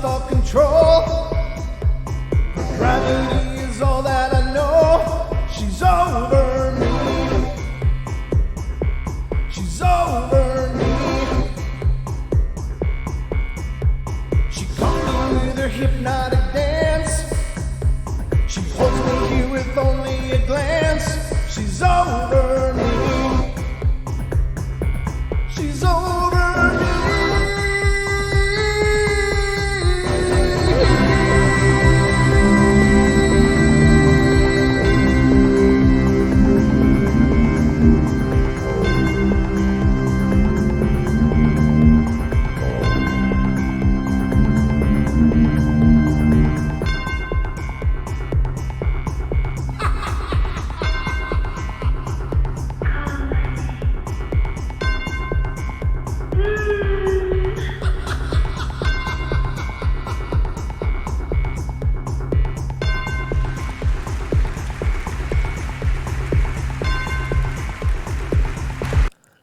lost all control. Gravity is all that I know. She's over me. She's over me. She comes me with her hypnotic dance. She holds me here with only a glance. She's over me. She's over me.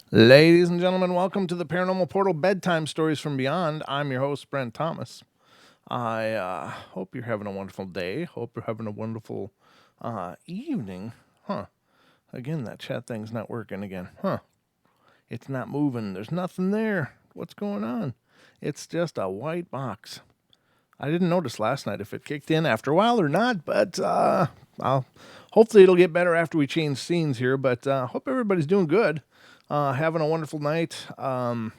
Ladies and gentlemen, welcome to the Paranormal Portal Bedtime Stories From Beyond. I'm your host, Brent Thomas. I hope you're having a wonderful day. Hope you're having a wonderful evening. Again, that chat thing's not working again. It's not moving. There's nothing there. What's going on? It's just a white box. I didn't notice last night if it kicked in after a while or not, but hopefully it'll get better after we change scenes here. But hope everybody's doing good. Having a wonderful night.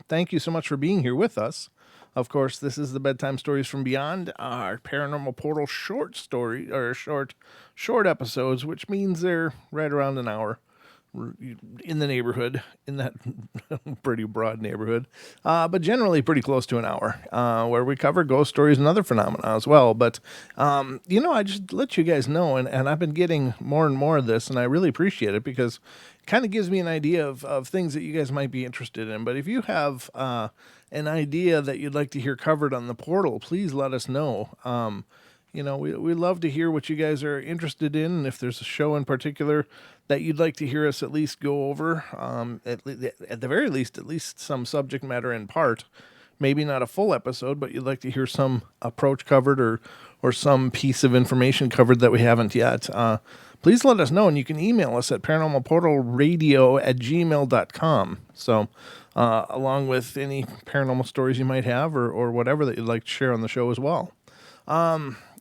Thank you so much for being here with us. Of course, this is the Bedtime Stories From Beyond, our Paranormal Portal short story, or short episodes, which means they're right around an hour in the neighborhood, in that pretty broad neighborhood, but generally pretty close to an hour, where we cover ghost stories and other phenomena as well. But, I just let you guys know, and I've been getting more and more of this, and I really appreciate it because it kind of gives me an idea of things that you guys might be interested in. But if you have an idea that you'd like to hear covered on the portal, please let us know. We love to hear what you guys are interested in, and if there's a show in particular that you'd like to hear us at least go over, at the very least, at least some subject matter in part, maybe not a full episode, but you'd like to hear some approach covered or some piece of information covered that we haven't yet, please let us know, and you can email us at paranormalportalradio@gmail.com. So, along with any paranormal stories you might have or whatever that you'd like to share on the show as well.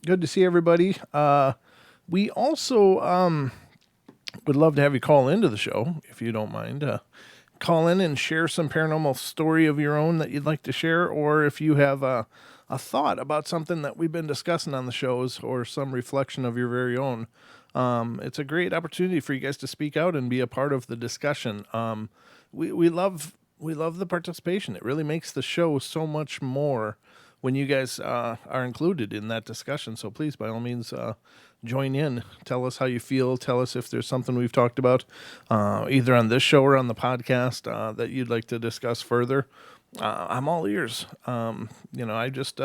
Good to see everybody. We also would love to have you call into the show, if you don't mind. Call in and share some paranormal story of your own that you'd like to share, or if you have a thought about something that we've been discussing on the shows or some reflection of your very own. It's a great opportunity for you guys to speak out and be a part of the discussion. We love the participation. It really makes the show so much more when you guys are included in that discussion. So please, by all means, join in. Tell us how you feel. Tell us if there's something we've talked about, either on this show or on the podcast, that you'd like to discuss further. I'm all ears. I just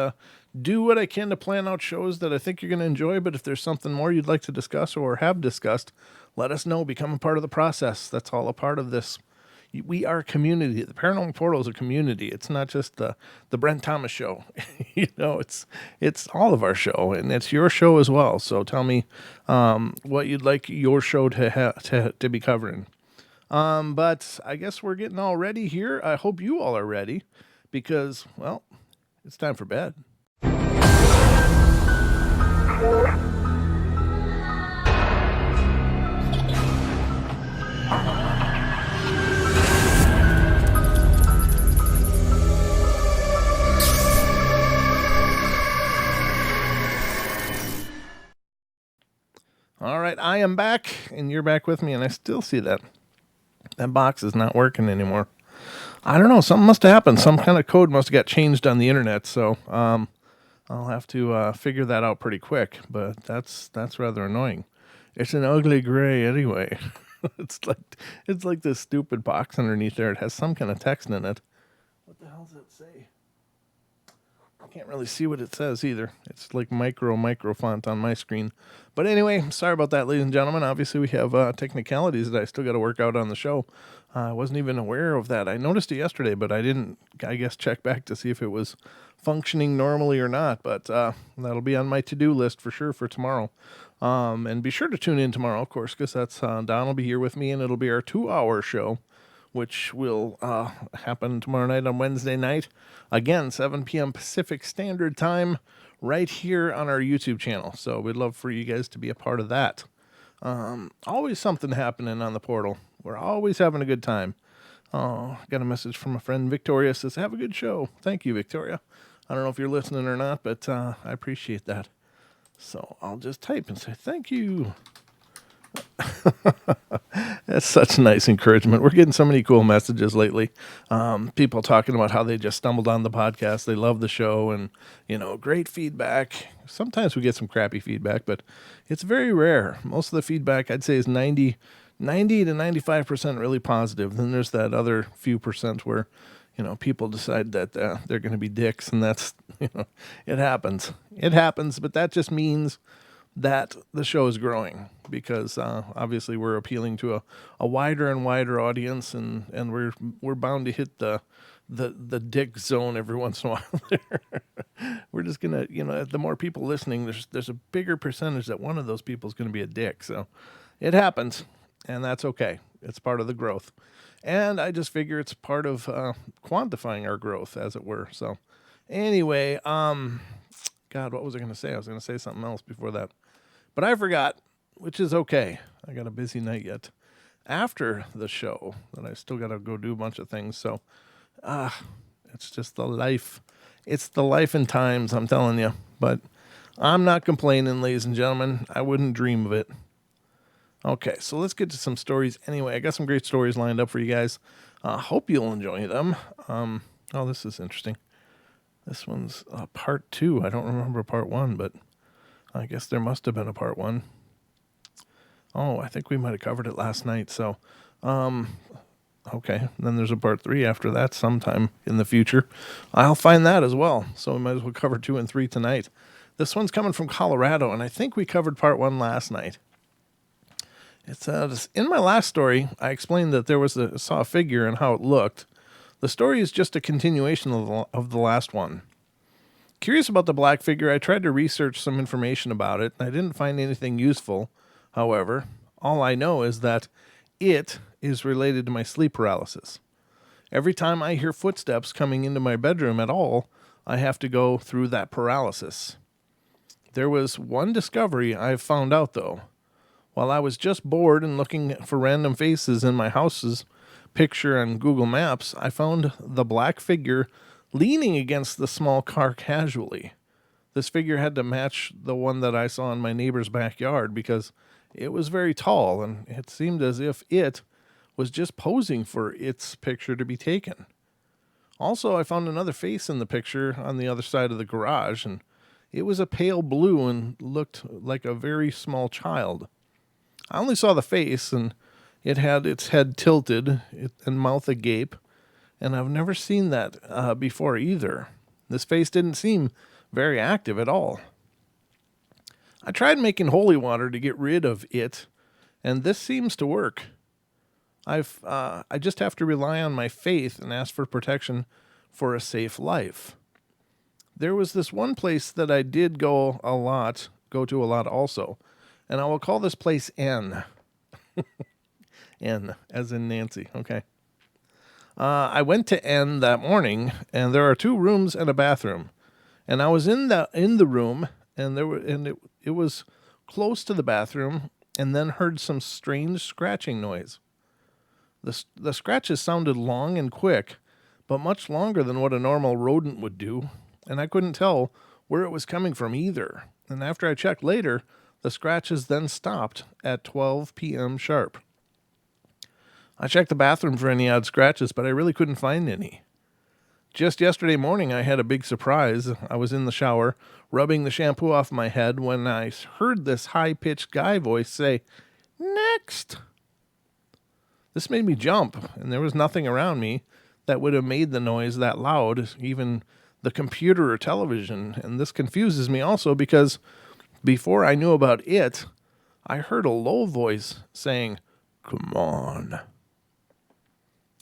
do what I can to plan out shows that I think you're going to enjoy, but if there's something more you'd like to discuss or have discussed, let us know. Become a part of the process. That's all a part of this. We are a community. The Paranormal Portal is a community. It's not just the Brent Thomas show. It's all of our show, and it's your show as well. So tell me what you'd like your show to be covering. But I guess we're getting all ready here. I hope you all are ready because, well, it's time for bed. All right, I am back, and you're back with me, and I still see that box is not working anymore. I don't know, something must have happened. Some kind of code must have got changed on the internet, so I'll have to figure that out pretty quick, but that's rather annoying. It's an ugly gray anyway. It's like this stupid box underneath there. It has some kind of text in it. What the hell does it say? Can't really see what it says either. It's like micro font on my screen. But anyway, sorry about that, ladies and gentlemen. Obviously, we have technicalities that I still got to work out on the show. I wasn't even aware of that. I noticed it yesterday, but I didn't, I guess, check back to see if it was functioning normally or not. But that'll be on my to-do list for sure for tomorrow. And be sure to tune in tomorrow, of course, because that's Don will be here with me, and it'll be our 2-hour show, which will happen tomorrow night on Wednesday night. Again, 7 p.m. Pacific Standard Time, right here on our YouTube channel. So we'd love for you guys to be a part of that. Always something happening on the portal. We're always having a good time. Oh, got a message from a friend, Victoria, says, have a good show. Thank you, Victoria. I don't know if you're listening or not, but I appreciate that. So I'll just type and say, thank you. That's such nice encouragement. We're getting so many cool messages lately. People talking about how they just stumbled on the podcast. They love the show and, great feedback. Sometimes we get some crappy feedback, but it's very rare. Most of the feedback I'd say is 90 to 95% really positive. Then there's that other few percent where, people decide that they're going to be dicks, and that's, it happens. It happens, but that just means that the show is growing because obviously we're appealing to a wider and wider audience, and we're bound to hit the dick zone every once in a while. We're just gonna, the more people listening, there's a bigger percentage that one of those people is going to be a dick. So it happens, and that's okay. It's part of the growth, and I just figure it's part of quantifying our growth, as it were. So anyway, God, what was I going to say? I was going to say something else before that, but I forgot, which is okay. I got a busy night yet after the show that I still got to go do a bunch of things. So, it's just the life. It's the life and times, I'm telling you. But I'm not complaining, ladies and gentlemen. I wouldn't dream of it. Okay, so let's get to some stories. Anyway, I got some great stories lined up for you guys. Hope you'll enjoy them. Oh, this is interesting. This one's part 2. I don't remember part 1, but I guess there must have been a part 1. Oh, I think we might have covered it last night. So, okay. Then there's a part 3 after that sometime in the future. I'll find that as well. So we might as well cover 2 and 3 tonight. This one's coming from Colorado, and I think we covered part 1 last night. It's in my last story, I explained that there saw a figure and how it looked. The story is just a continuation of the last one. Curious about the black figure, I tried to research some information about it. I didn't find anything useful. However, all I know is that it is related to my sleep paralysis. Every time I hear footsteps coming into my bedroom at all, I have to go through that paralysis. There was one discovery I've found out, though. While I was just bored and looking for random faces in my house's picture on Google Maps, I found the black figure leaning against the small car casually. This figure had to match the one that I saw in my neighbor's backyard because it was very tall, and it seemed as if it was just posing for its picture to be taken. Also, I found another face in the picture on the other side of the garage, and it was a pale blue and looked like a very small child. I only saw the face, and it had its head tilted and mouth agape, and I've never seen that before either. This face didn't seem very active at all. I tried making holy water to get rid of it, and this seems to work. I just have to rely on my faith and ask for protection for a safe life. There was this one place that I did go to a lot also, and I will call this place N. N, as in Nancy, okay. I went to N that morning, and there are 2 rooms and a bathroom. And I was in the room, and it was close to the bathroom, and then heard some strange scratching noise. The scratches sounded long and quick, but much longer than what a normal rodent would do, and I couldn't tell where it was coming from either. And after I checked later, the scratches then stopped at 12 p.m. sharp. I checked the bathroom for any odd scratches, but I really couldn't find any. Just yesterday morning, I had a big surprise. I was in the shower, rubbing the shampoo off my head, when I heard this high-pitched guy voice say, "Next!" This made me jump, and there was nothing around me that would have made the noise that loud, even the computer or television. And this confuses me also because before I knew about it, I heard a low voice saying, "Come on."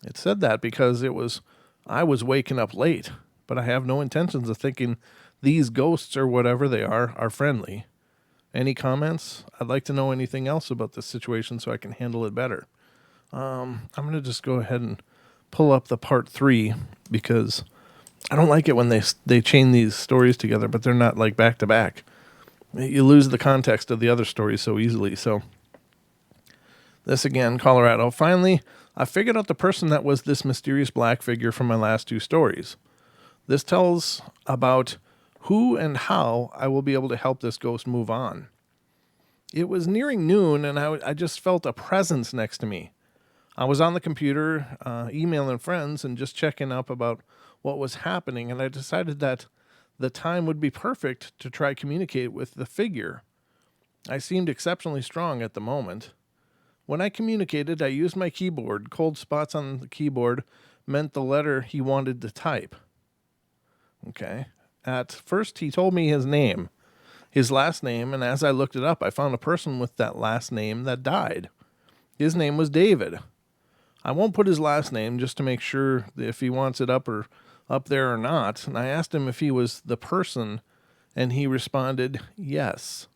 It said that because I was waking up late, but I have no intentions of thinking these ghosts or whatever they are friendly. Any comments? I'd like to know anything else about this situation so I can handle it better. I'm going to just go ahead and pull up the part 3 because I don't like it when they chain these stories together, but they're not like back to back. You lose the context of the other stories so easily. So this again, Colorado. Finally, I figured out the person that was this mysterious black figure from my last 2 stories. This tells about who and how I will be able to help this ghost move on. It was nearing noon, and I just felt a presence next to me. I was on the computer, emailing friends and just checking up about what was happening, and I decided that the time would be perfect to try communicate with the figure. I seemed exceptionally strong at the moment. When I communicated, I used my keyboard. Cold spots on the keyboard meant the letter he wanted to type. Okay. At first, he told me his name, his last name, and as I looked it up, I found a person with that last name that died. His name was David. I won't put his last name just to make sure if he wants it up there or not, and I asked him if he was the person, and he responded, yes.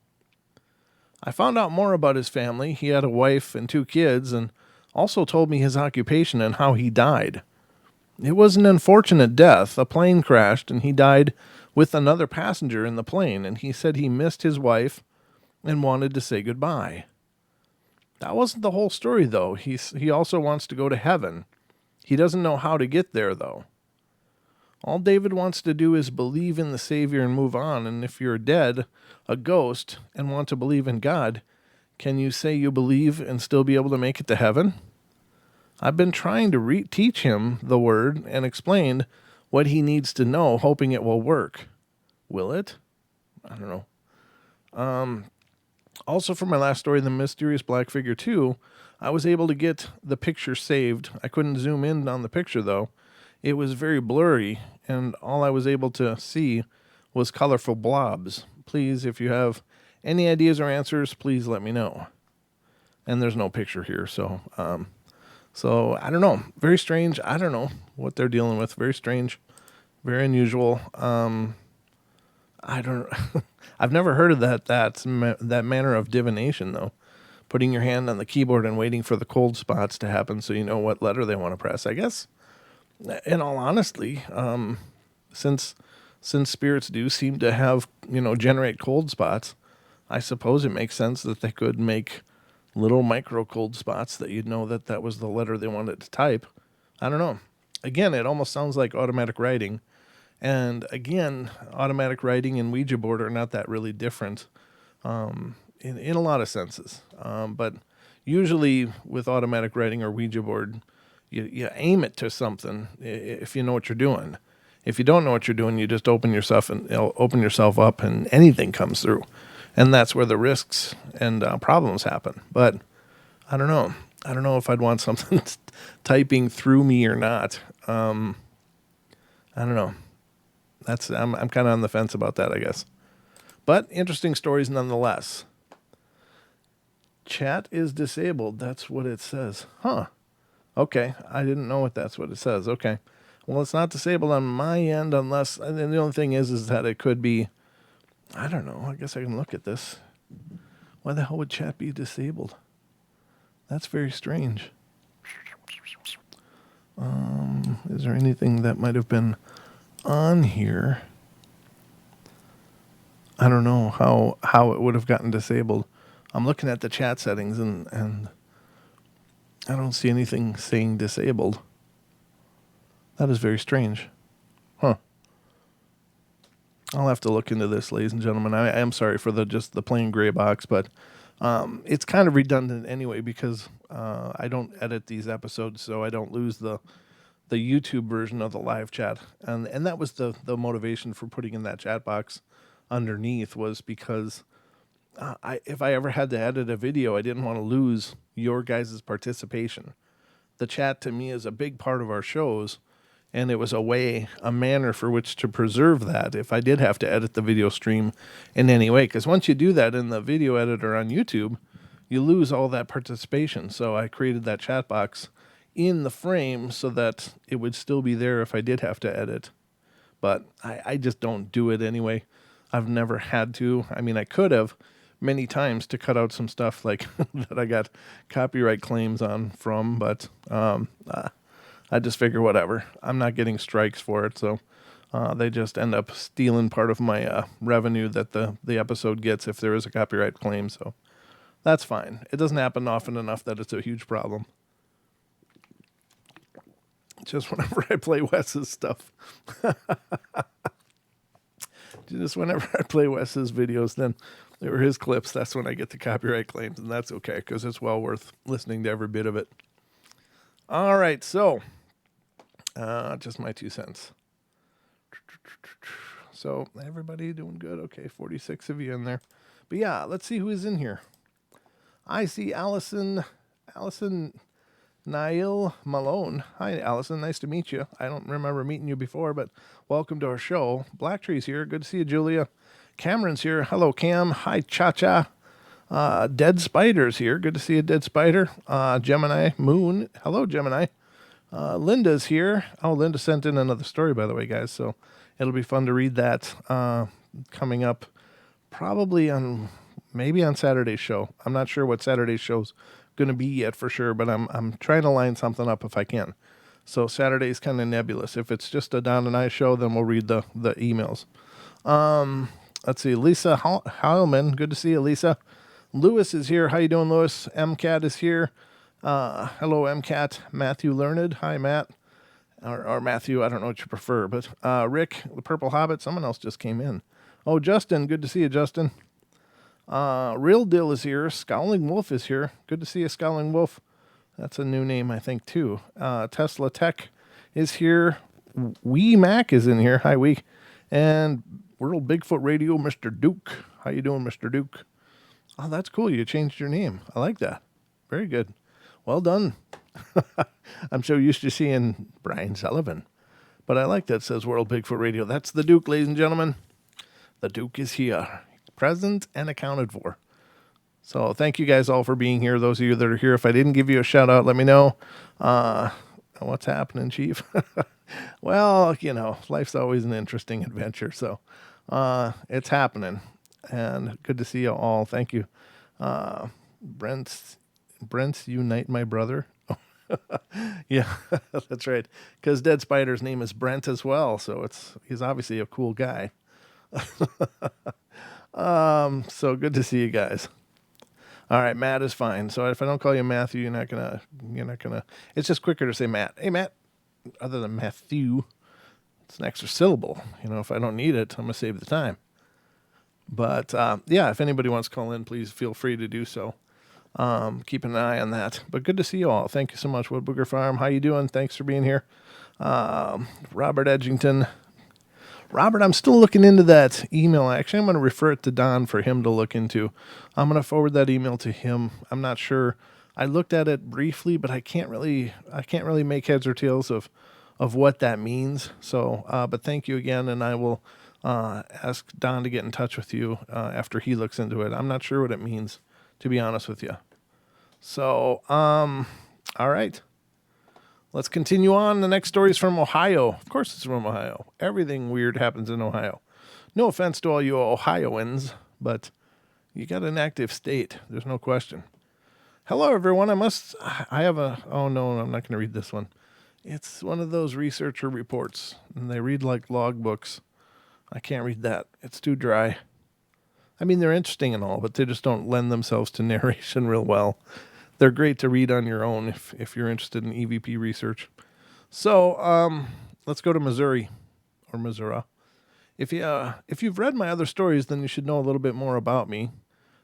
I found out more about his family. He had a wife and 2 kids, and also told me his occupation and how he died. It was an unfortunate death. A plane crashed, and he died with another passenger in the plane, and he said he missed his wife and wanted to say goodbye. That wasn't the whole story, though. He also wants to go to heaven. He doesn't know how to get there, though. All David wants to do is believe in the Savior and move on, and if you're dead, a ghost, and want to believe in God, can you say you believe and still be able to make it to heaven? I've been trying to teach him the word and explain what he needs to know, hoping it will work. Will it? I don't know. Also, for my last story, The Mysterious Black Figure 2, I was able to get the picture saved. I couldn't zoom in on the picture, though. It was very blurry, and all I was able to see was colorful blobs. Please, if you have any ideas or answers, please let me know. And there's no picture here, so I don't know. Very strange. I don't know what they're dealing with. Very strange. Very unusual. I don't. I've never heard of that manner of divination, though. Putting your hand on the keyboard and waiting for the cold spots to happen so you know what letter they want to press. I guess, in all honesty, since spirits do seem to have, generate cold spots, I suppose it makes sense that they could make little micro cold spots that you'd know that was the letter they wanted to type. I don't know. Again, it almost sounds like automatic writing. And again, automatic writing and Ouija board are not that really different in a lot of senses. But usually with automatic writing or Ouija board, you aim it to something if you know what you're doing. If you don't know what you're doing, you just open yourself up and anything comes through. And that's where the risks and problems happen. But I don't know. I don't know if I'd want something typing through me or not. I don't know. I'm kind of on the fence about that, I guess. But interesting stories nonetheless. Chat is disabled. That's what it says. Huh. Okay. I didn't know that's what it says. Okay. Well, it's not disabled on my end unless, and the only thing is that it could be, I don't know. I guess I can look at this. Why the hell would chat be disabled? That's very strange. Is there anything that might have been on here? I don't know how it would have gotten disabled. I'm looking at the chat settings and I don't see anything saying disabled. That is very strange. Huh. I'll have to look into this, ladies and gentlemen. I am sorry for just the plain gray box, but it's kind of redundant anyway because I don't edit these episodes, so I don't lose the YouTube version of the live chat. And that was the motivation for putting in that chat box underneath, was because if I ever had to edit a video, I didn't want to lose your guys' participation. The chat to me is a big part of our shows, and it was a manner for which to preserve that if I did have to edit the video stream in any way. Because once you do that in the video editor on YouTube, you lose all that participation. So I created that chat box in the frame so that it would still be there if I did have to edit. But I just don't do it anyway. I've never had to. I mean, I could have many times to cut out some stuff like that I got copyright claims on from, but I just figure whatever. I'm not getting strikes for it, so they just end up stealing part of my revenue that the episode gets if there is a copyright claim, so that's fine. It doesn't happen often enough that it's a huge problem. Just whenever I play Wes's stuff. Just whenever I play Wes's videos, then they were his clips. That's when I get the copyright claims, and that's okay because it's well worth listening to every bit of it. All right, so just my 2 cents. So everybody doing good? Okay, 46 of you in there. But yeah, let's see who is in here. I see Allison Niall Malone. Hi, Allison. Nice to meet you. I don't remember meeting you before, but welcome to our show. Blacktree's here. Good to see you, Julia. Cameron's here. Hello, Cam. Hi, Cha-Cha. Dead Spider's here. Good to see you, Dead Spider. Gemini Moon. Hello, Gemini. Linda's here. Oh, Linda sent in another story, by the way, guys, so it'll be fun to read that coming up probably maybe on Saturday's show. I'm not sure what Saturday's show's going to be yet for sure, but I'm trying to line something up if I can. So Saturday's kind of nebulous. If it's just a Don and I show, then we'll read the emails. Let's see. Lisa Heilman. Good to see you, Lisa. Lewis is here. How you doing, Lewis? MCAT is here. Hello, MCAT. Matthew Learned. Hi, Matt. Or Matthew. I don't know what you prefer, but Rick, the Purple Hobbit. Someone else just came in. Oh, Justin. Good to see you, Justin. Real Dill is here. Scowling Wolf is here. Good to see you, Scowling Wolf. That's a new name, I think, too. Tesla Tech is here. Wee Mac is in here. Hi, Wee. And World Bigfoot Radio, Mr. Duke. How you doing, Mr. Duke? Oh, that's cool. You changed your name. I like that. Very good. Well done. I'm so used to seeing Brian Sullivan. But I like that it says World Bigfoot Radio. That's the Duke, ladies and gentlemen. The Duke is here. Present and accounted for. So thank you guys all for being here. Those of you that are here, if I didn't give you a shout out, let me know. What's happening, Chief? Well, life's always an interesting adventure. So it's happening. And good to see you all. Thank you. Brent's Unite My Brother. Yeah, that's right. Because Dead Spider's name is Brent as well. So he's obviously a cool guy. So good to see you guys. All right, Matt is fine. So if I don't call you Matthew, you're not gonna. It's just quicker to say Matt. Hey, Matt. Other than Matthew, it's an extra syllable. If I don't need it, I'm gonna save the time. But yeah, if anybody wants to call in, please feel free to do so. Keep an eye on that. But good to see you all. Thank you so much, Wood Booger Farm. How you doing? Thanks for being here. Robert Edgington. Robert, I'm still looking into that email. Actually, I'm going to refer it to Don for him to look into. I'm going to forward that email to him. I'm not sure. I looked at it briefly, but I can't really make heads or tails of what that means. So, but thank you again, and I will ask Don to get in touch with you after he looks into it. I'm not sure what it means, to be honest with you. So, all right. Let's continue on. The next story is from Ohio. Of course it's from Ohio. Everything weird happens in Ohio. No offense to all you Ohioans, but you got an active state. There's no question. Hello, everyone. oh no, I'm not going to read this one. It's one of those researcher reports, and they read like logbooks. I can't read that. It's too dry. I mean, they're interesting and all, but they just don't lend themselves to narration real well. They're great to read on your own if you're interested in EVP research. So let's go to Missouri or Missouri. If you've read my other stories, then you should know a little bit more about me.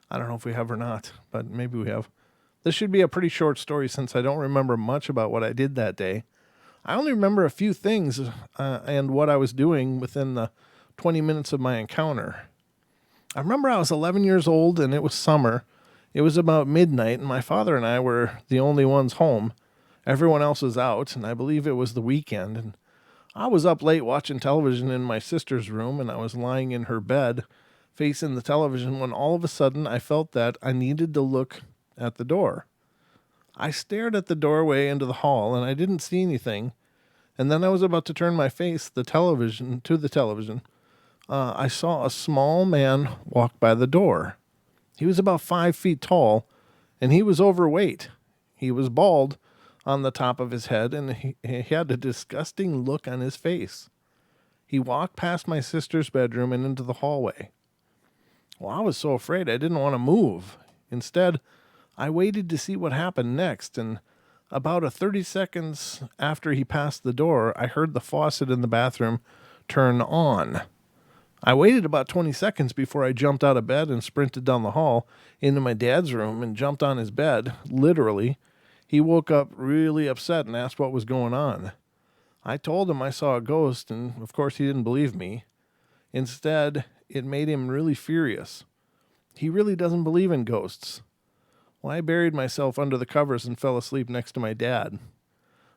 I don't know if we have or not, but maybe we have. This should be a pretty short story since I don't remember much about what I did that day. I only remember a few things and what I was doing within the 20 minutes of my encounter. I remember I was 11 years old and it was summer. It was about midnight, and my father and I were the only ones home. Everyone else was out, and I believe it was the weekend. And I was up late watching television in my sister's room, and I was lying in her bed facing the television when all of a sudden I felt that I needed to look at the door. I stared at the doorway into the hall and I didn't see anything. And then I was about to turn my face to the television. I saw a small man walk by the door. He was about 5 feet tall and he was overweight. He was bald on the top of his head and he had a disgusting look on his face. He walked past my sister's bedroom and into the hallway. Well, I was so afraid I didn't want to move. Instead, I waited to see what happened next, and about 30 seconds after he passed the door, I heard the faucet in the bathroom turn on. I waited about 20 seconds before I jumped out of bed and sprinted down the hall into my dad's room and jumped on his bed, literally. He woke up really upset and asked what was going on. I told him I saw a ghost, and of course he didn't believe me. Instead, it made him really furious. He really doesn't believe in ghosts. Well, I buried myself under the covers and fell asleep next to my dad.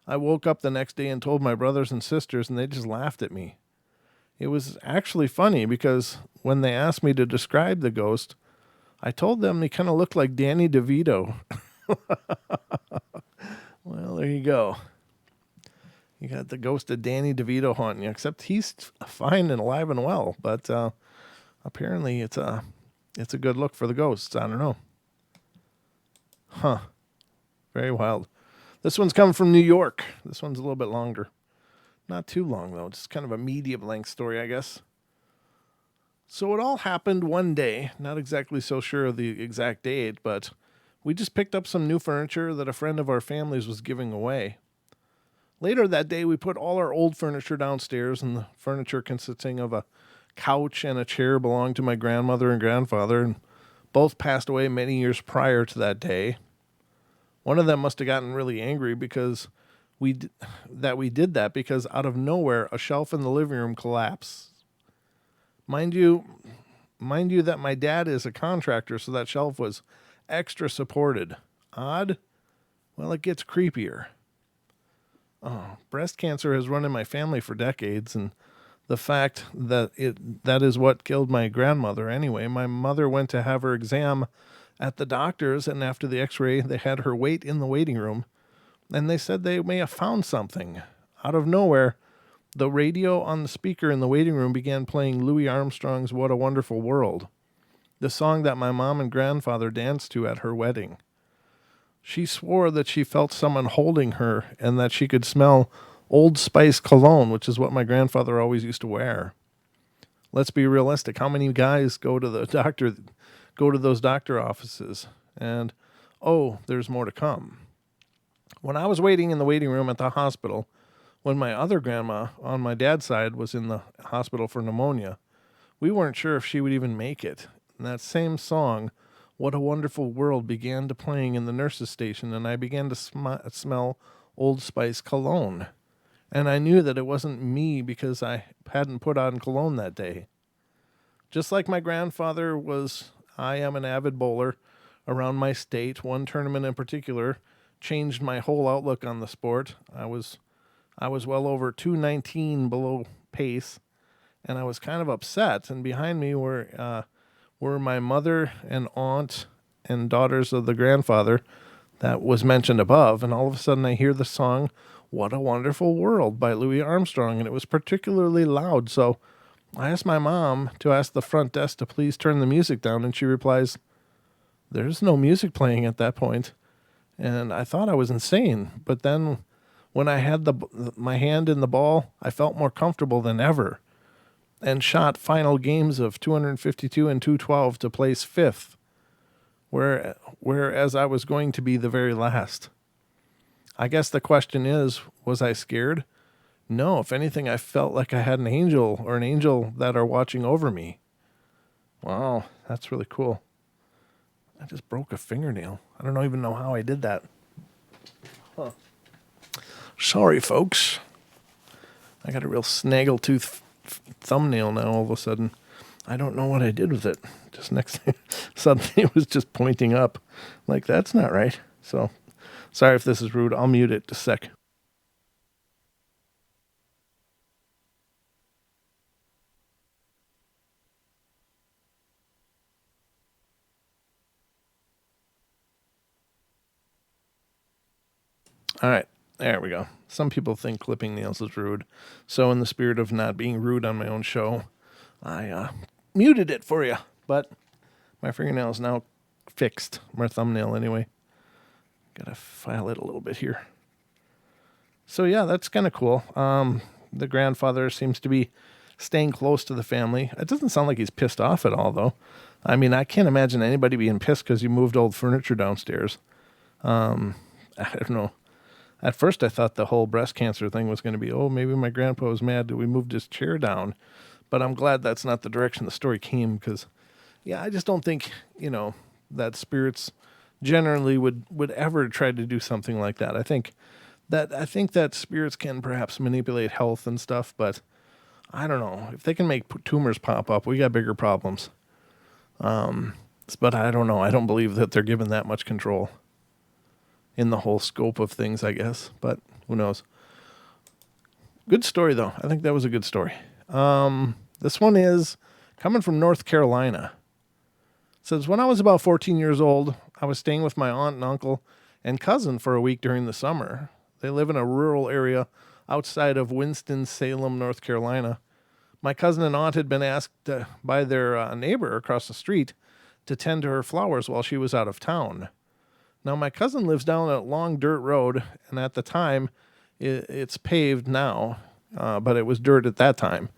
I woke up the next day and told my brothers and sisters, and they just laughed at me. It was actually funny because when they asked me to describe the ghost, I told them he kind of looked like Danny DeVito. Well, there you go. You got the ghost of Danny DeVito haunting you, except he's fine and alive and well. But apparently it's a good look for the ghosts. I don't know. Huh. Very wild. This one's coming from New York. This one's a little bit longer. Not too long, though. It's kind of a medium-length story, I guess. So it all happened one day. Not exactly so sure of the exact date, but we just picked up some new furniture that a friend of our family's was giving away. Later that day, we put all our old furniture downstairs, and the furniture consisting of a couch and a chair belonged to my grandmother and grandfather, and both passed away many years prior to that day. One of them must have gotten really angry because we did that because out of nowhere, a shelf in the living room collapsed. Mind you that my dad is a contractor, so that shelf was extra supported. Odd? Well, it gets creepier. Breast cancer has run in my family for decades, and the fact that is what killed my grandmother anyway. My mother went to have her exam at the doctor's, and after the x-ray, they had her wait in the waiting room, and they said they may have found something. Out of nowhere, the radio on the speaker in the waiting room began playing Louis Armstrong's What a Wonderful World, the song that my mom and grandfather danced to at her wedding. She swore that she felt someone holding her and that she could smell Old Spice cologne, which is what my grandfather always used to wear. Let's be realistic. How many guys go to those doctor offices? And, there's more to come. When I was waiting in the waiting room at the hospital, when my other grandma on my dad's side was in the hospital for pneumonia, we weren't sure if she would even make it. And that same song, What a Wonderful World, began to playing in the nurse's station, and I began to smell Old Spice cologne. And I knew that it wasn't me because I hadn't put on cologne that day. Just like my grandfather I am an avid bowler around my state. One tournament in particular changed my whole outlook on the sport. I was well over 219 below pace, and I was kind of upset. And behind me were my mother and aunt and daughters of the grandfather that was mentioned above. And all of a sudden I hear the song What a Wonderful World by Louis Armstrong, and it was particularly loud. So I asked my mom to ask the front desk to please turn the music down, and she replies, "There's no music playing at that point." And I thought I was insane. But then when I had my hand in the ball, I felt more comfortable than ever and shot final games of 252 and 212 to place fifth, whereas I was going to be the very last. I guess the question is, was I scared? No, if anything, I felt like I had an angel that are watching over me. Wow, that's really cool. I just broke a fingernail. I don't even know how I did that. Huh. Sorry, folks. I got a real snaggletooth thumbnail now all of a sudden. I don't know what I did with it. Just next thing, suddenly it was just pointing up. Like, that's not right. So, sorry if this is rude. I'll mute it just a sec. All right, there we go. Some people think clipping nails is rude. So in the spirit of not being rude on my own show, I muted it for you. But my fingernail is now fixed. My thumbnail anyway. Gotta file it a little bit here. So yeah, that's kind of cool. The grandfather seems to be staying close to the family. It doesn't sound like he's pissed off at all, though. I mean, I can't imagine anybody being pissed because you moved old furniture downstairs. I don't know. At first, I thought the whole breast cancer thing was going to be, oh, maybe my grandpa was mad that we moved his chair down. But I'm glad that's not the direction the story came because, yeah, I just don't think, that spirits generally would ever try to do something like that. I think that spirits can perhaps manipulate health and stuff, but I don't know. If they can make tumors pop up, we got bigger problems. But I don't know. I don't believe that they're given that much control in the whole scope of things, I guess. But who knows? Good story, though. I think that was a good story. This one is coming from North Carolina. It says, when I was about 14 years old, I was staying with my aunt and uncle and cousin for a week during the summer. They live in a rural area outside of Winston-Salem, North Carolina. My cousin and aunt had been asked by their neighbor across the street to tend to her flowers while she was out of town. Now, my cousin lives down a long dirt road, and at the time, it's paved now, but it was dirt at that time.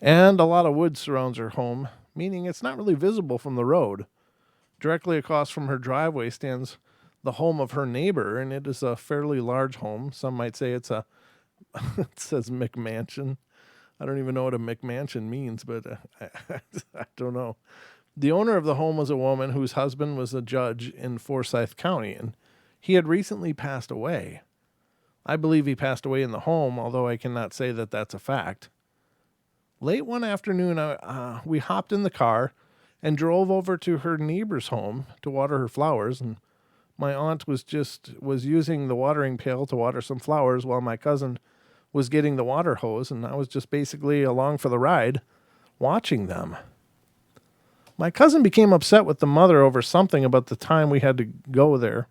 And a lot of wood surrounds her home, meaning it's not really visible from the road. Directly across from her driveway stands the home of her neighbor, and it is a fairly large home. Some might say it says McMansion. I don't even know what a McMansion means, but I don't know. The owner of the home was a woman whose husband was a judge in Forsyth County, and he had recently passed away. I believe he passed away in the home, although I cannot say that that's a fact. Late one afternoon, we hopped in the car and drove over to her neighbor's home to water her flowers, and my aunt was using the watering pail to water some flowers while my cousin was getting the water hose, and I was just basically along for the ride, watching them. My cousin became upset with the mother over something about the time we had to go there,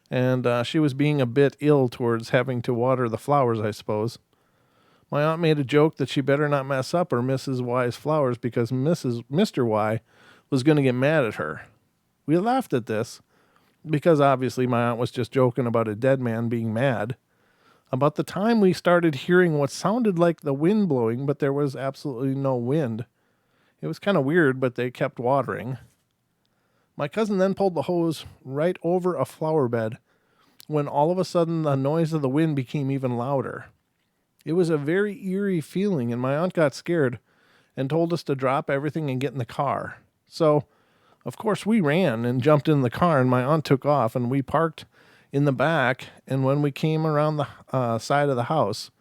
and she was being a bit ill towards having to water the flowers, I suppose. My aunt made a joke that she better not mess up her Mrs. Y's flowers because Mr. Y was going to get mad at her. We laughed at this because obviously my aunt was just joking about a dead man being mad. About the time we started hearing what sounded like the wind blowing, but there was absolutely no wind. It was kind of weird, but they kept watering. My cousin then pulled the hose right over a flower bed when all of a sudden the noise of the wind became even louder. It was a very eerie feeling, and my aunt got scared and told us to drop everything and get in the car. So, of course, we ran and jumped in the car, and my aunt took off, and we parked in the back, and when we came around the side of the house,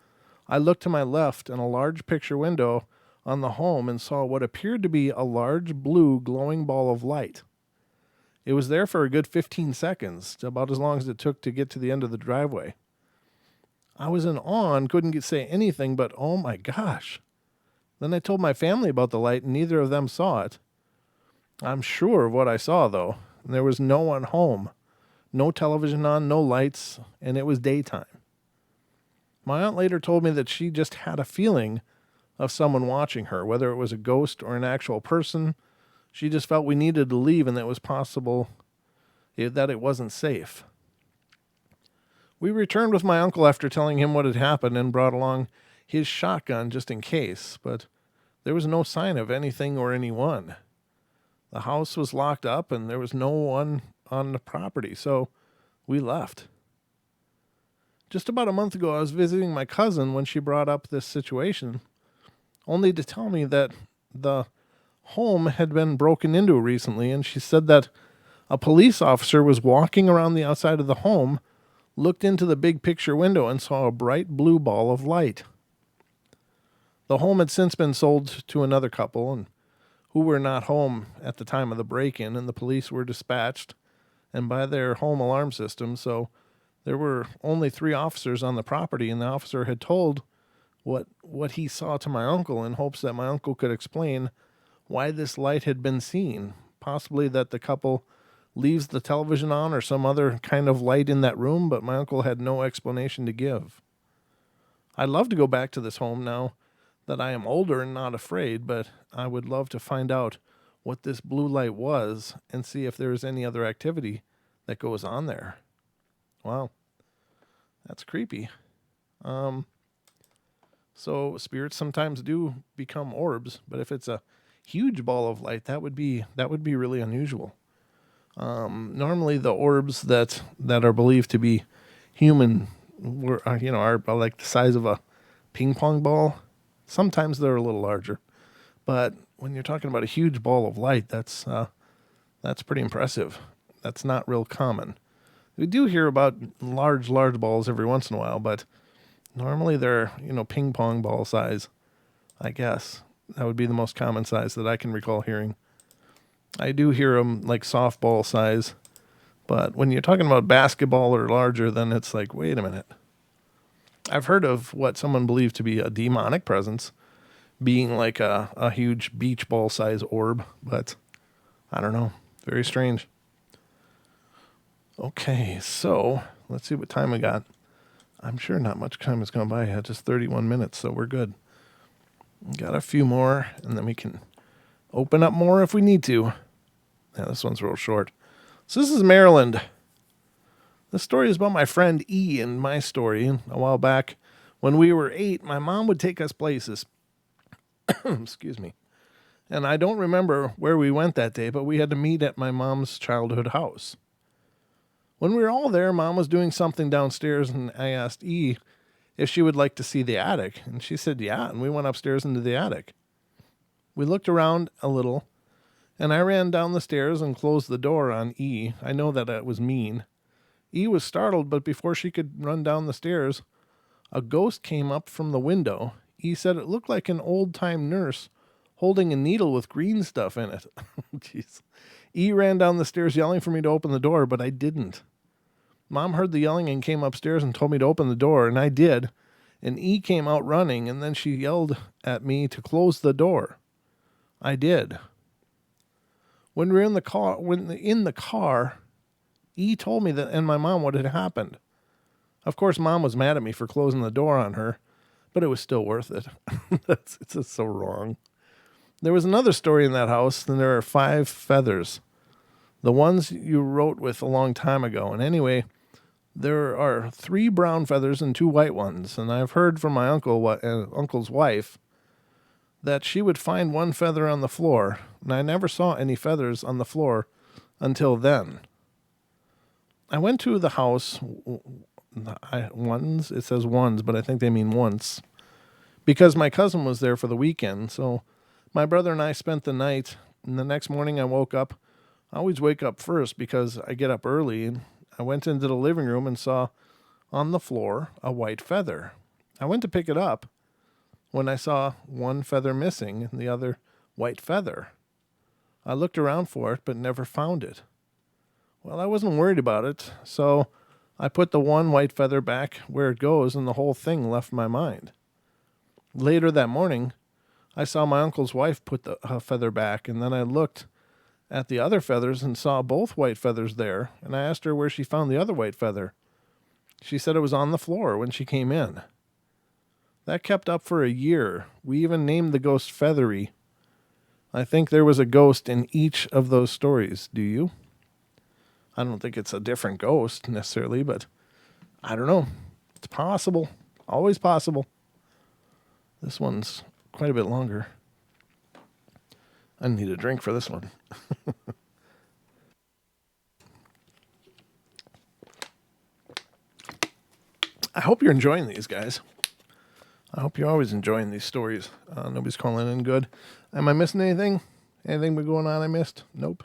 I looked to my left in a large picture window on the home and saw what appeared to be a large blue glowing ball of light. It was there for a good 15 seconds, about as long as it took to get to the end of the driveway. I was in awe and couldn't say anything but, oh my gosh. Then I told my family about the light and neither of them saw it. I'm sure of what I saw, though. There was no one home. No television on, no lights, and it was daytime. My aunt later told me that she just had a feeling of someone watching her, whether it was a ghost or an actual person. She just felt we needed to leave and that it was possible that it wasn't safe. We returned with my uncle after telling him what had happened and brought along his shotgun just in case, but there was no sign of anything or anyone. The house was locked up and there was no one on the property, so we left. Just about a month ago, I was visiting my cousin when she brought up this situation, only to tell me that the home had been broken into recently, and she said that a police officer was walking around the outside of the home, looked into the big picture window, and saw a bright blue ball of light. The home had since been sold to another couple, and who were not home at the time of the break-in, and the police were dispatched and by their home alarm system, so there were only 3 officers on the property, and the officer had told what he saw to my uncle in hopes that my uncle could explain why this light had been seen, possibly that the couple leaves the television on or some other kind of light in that room, but my uncle had no explanation to give. I'd love to go back to this home now that I am older and not afraid, but I would love to find out what this blue light was and see if there is any other activity that goes on there. Wow, that's creepy. So spirits sometimes do become orbs, but if it's a huge ball of light, that would be really unusual. Normally, the orbs that are believed to be human are like the size of a ping pong ball. Sometimes they're a little larger, but when you're talking about a huge ball of light, that's pretty impressive. That's not real common. We do hear about large balls every once in a while, but normally they're, ping pong ball size, I guess. That would be the most common size that I can recall hearing. I do hear them like softball size, but when you're talking about basketball or larger, then it's like, wait a minute. I've heard of what someone believed to be a demonic presence being like a huge beach ball size orb, but I don't know. Very strange. Okay, so let's see what time we got. I'm sure not much time has gone by yet, just 31 minutes, so we're good. Got a few more, and then we can open up more if we need to. Yeah, this one's real short. So this is Maryland. This story is about my friend E and my story. A while back, when we were 8, my mom would take us places. Excuse me. And I don't remember where we went that day, but we had to meet at my mom's childhood house. When we were all there, Mom was doing something downstairs, and I asked E if she would like to see the attic. And she said, yeah, and we went upstairs into the attic. We looked around a little, and I ran down the stairs and closed the door on E. I know that it was mean. E was startled, but before she could run down the stairs, a ghost came up from the window. E said it looked like an old-time nurse holding a needle with green stuff in it. Jeez. E ran down the stairs yelling for me to open the door, but I didn't. Mom heard the yelling and came upstairs and told me to open the door, and I did. And E came out running, and then she yelled at me to close the door. I did. When we were in the car, E told me that and my mom what had happened. Of course, Mom was mad at me for closing the door on her, but it was still worth it. It's just so wrong. There was another story in that house, and there are 5 feathers. The ones you wrote with a long time ago. And anyway, there are 3 brown feathers and 2 white ones. And I've heard from my uncle's wife that she would find 1 feather on the floor. And I never saw any feathers on the floor until then. I went to the house it says ones, but I think they mean once, because my cousin was there for the weekend. So my brother and I spent the night, and the next morning I woke up. I always wake up first because I get up early, and I went into the living room and saw on the floor a white feather. I went to pick it up when I saw 1 feather missing and the other white feather. I looked around for it, but never found it. Well, I wasn't worried about it, so I put the 1 white feather back where it goes, and the whole thing left my mind. Later that morning, I saw my uncle's wife put the feather back, and then I looked at the other feathers and saw both white feathers there, and I asked her where she found the other white feather. She said it was on the floor when she came in. That kept up for a year. We even named the ghost Feathery. I think there was a ghost in each of those stories. Do you? I don't think it's a different ghost necessarily, but I don't know. It's possible. Always possible. This one's quite a bit longer. I need a drink for this one. I hope you're enjoying these, guys. I hope you're always enjoying these stories. Nobody's calling in good. Am I missing anything? Anything been going on I missed? Nope.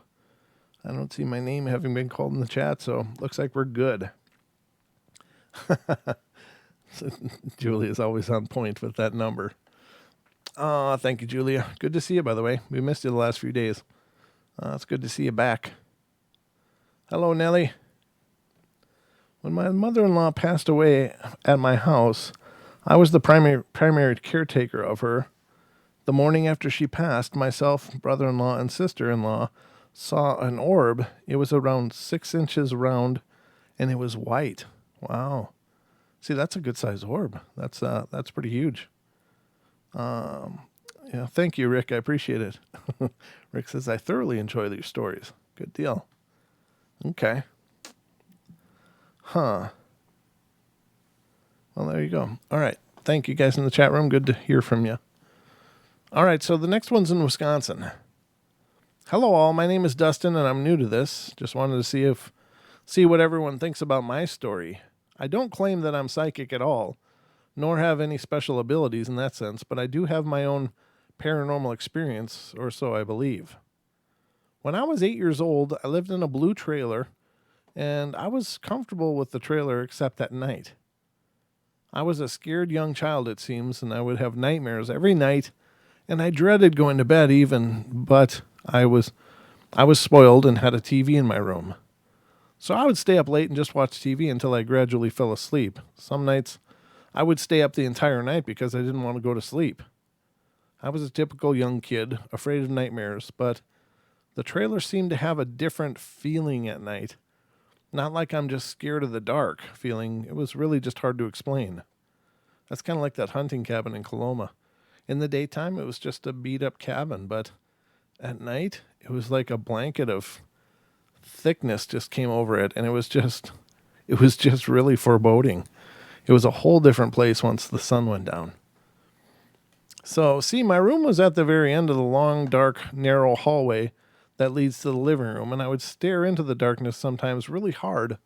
I don't see my name having been called in the chat, so looks like we're good. Julia's always on point with that number. Thank you, Julia. Good to see you, by the way. We missed you the last few days. It's good to see you back. Hello, Nellie. When my mother-in-law passed away at my house, I was the primary caretaker of her. The morning after she passed, myself, brother-in-law, and sister-in-law saw an orb. It was around 6 inches round, and it was white. Wow. See, that's a good size orb. That's pretty huge. Yeah, thank you, Rick. I appreciate it. Rick says, I thoroughly enjoy your stories. Good deal. Okay. Huh. Well, there you go. All right. Thank you guys in the chat room. Good to hear from you. All right. So the next one's in Wisconsin. Hello, all. My name is Dustin, and I'm new to this. Just wanted to see what everyone thinks about my story. I don't claim that I'm psychic at all, nor have any special abilities in that sense, but I do have my own paranormal experience, or so I believe. When I was 8 years old, I lived in a blue trailer, and I was comfortable with the trailer except at night. I was a scared young child, it seems, and I would have nightmares every night, and I dreaded going to bed even, but I was spoiled and had a TV in my room. So I would stay up late and just watch TV until I gradually fell asleep. Some nights I would stay up the entire night because I didn't want to go to sleep. I was a typical young kid, afraid of nightmares, but the trailer seemed to have a different feeling at night. Not like I'm just scared of the dark feeling. It was really just hard to explain. That's kind of like that hunting cabin in Coloma. In the daytime, it was just a beat-up cabin, but at night, it was like a blanket of thickness just came over it, and it was just really foreboding. It was a whole different place once the sun went down. So, see, my room was at the very end of the long, dark, narrow hallway that leads to the living room, and I would stare into the darkness sometimes really hard,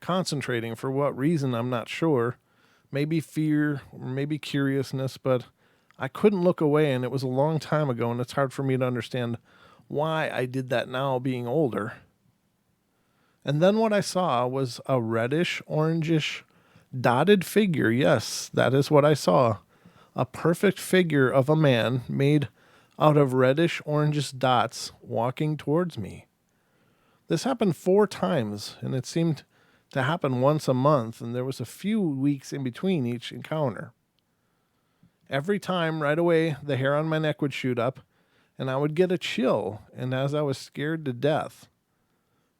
concentrating for what reason I'm not sure. Maybe fear, or maybe curiousness, but I couldn't look away, and it was a long time ago, and it's hard for me to understand why I did that now being older. And then what I saw was a reddish, orangish, dotted figure. Yes, that is what I saw. A perfect figure of a man made out of reddish, orangish dots walking towards me. This happened 4 times, and it seemed to happen once a month, and there was a few weeks in between each encounter. Every time, right away, the hair on my neck would shoot up, and I would get a chill, and as I was scared to death.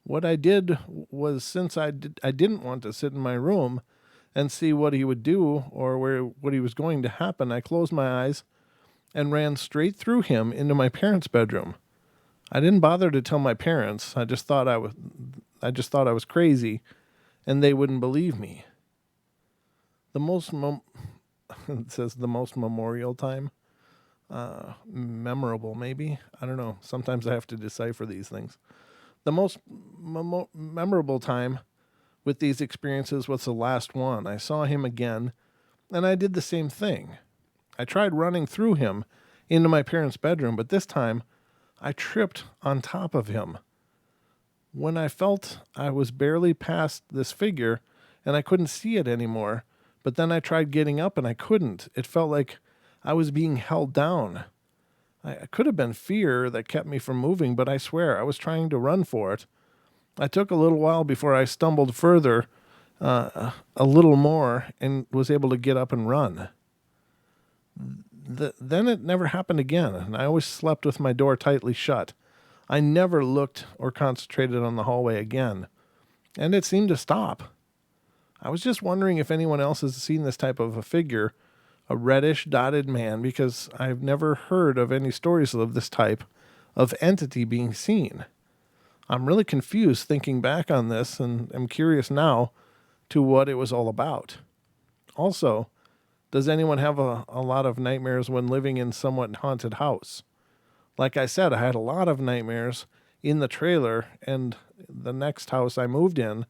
What I did was, since I didn't want to sit in my room and see what he would do or what he was going to happen, I closed my eyes and ran straight through him into my parents' bedroom. I didn't bother to tell my parents. I just thought I was crazy, and they wouldn't believe me. It says the most memorial time. Memorable, maybe. I don't know. Sometimes I have to decipher these things. The most memorable time with these experiences was the last one. I saw him again, and I did the same thing. I tried running through him into my parents' bedroom, but this time I tripped on top of him. When I felt I was barely past this figure, and I couldn't see it anymore, but then I tried getting up and I couldn't. It felt like I was being held down. I could have been fear that kept me from moving, but I swear I was trying to run for it. I took a little while before I stumbled further, a little more, and was able to get up and run. Then it never happened again, and I always slept with my door tightly shut. I never looked or concentrated on the hallway again, and it seemed to stop. I was just wondering if anyone else has seen this type of a figure, a reddish dotted man, because I've never heard of any stories of this type of entity being seen. I'm really confused thinking back on this, and am curious now to what it was all about. Also, does anyone have a lot of nightmares when living in somewhat haunted house? Like I said, I had a lot of nightmares in the trailer, and the next house I moved in